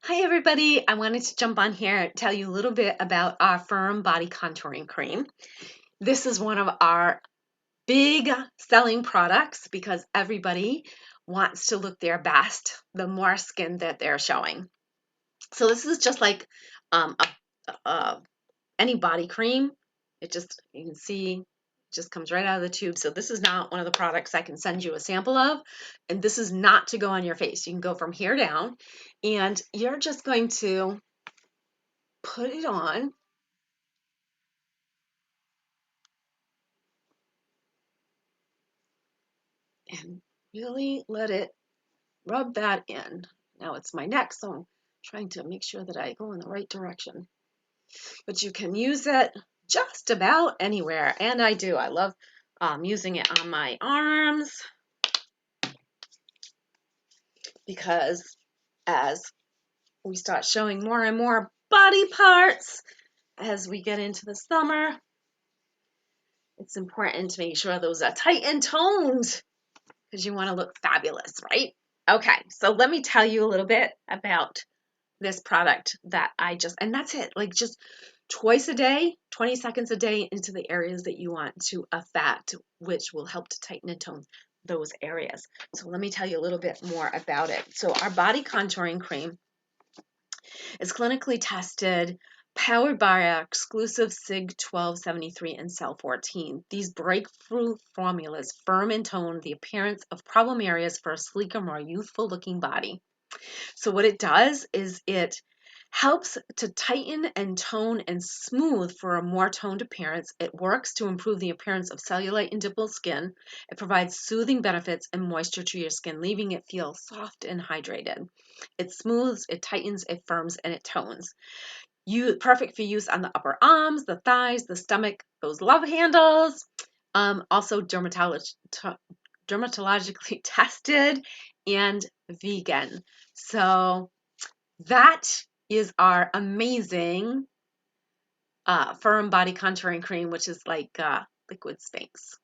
Hi everybody, I wanted to jump on here and tell you a little bit about our Firm Body Contouring Cream. This is one of our big selling products because everybody wants to look their best the more skin that they're showing. So this is just like um, any body cream. You can see, just comes right out of the tube. So this is not one of the products I can send you a sample of, and this is not to go on your face. You can go from here down, and you're just going to put it on and really let it rub that in. Now it's my neck, so I'm trying to make sure that I go in the right direction. But you can use it just about anywhere, and I do. I love using it on my arms because as we start showing more and more body parts as we get into the summer, it's important to make sure those are tight and toned because you want to look fabulous, right? Okay, so let me tell you a little bit about this product that and that's it, like just twice a day, 20 seconds a day into the areas that you want to affect, which will help to tighten and tone those areas. So let me tell you a little bit more about it. So our body contouring cream is clinically tested, powered by our exclusive SIG 1273 and Cell 14. These breakthrough formulas firm and tone the appearance of problem areas for a sleeker, more youthful looking body. So what it does is it helps to tighten and tone and smooth for a more toned appearance. It works to improve the appearance of cellulite and dimple skin. It provides soothing benefits and moisture to your skin, leaving it feel soft and hydrated. It smooths, it tightens, it firms, and it tones. Perfect for use on the upper arms, the thighs, the stomach, those love handles. Also dermatologically tested and vegan. So that is our amazing firm body contouring cream, which is like liquid Spanx.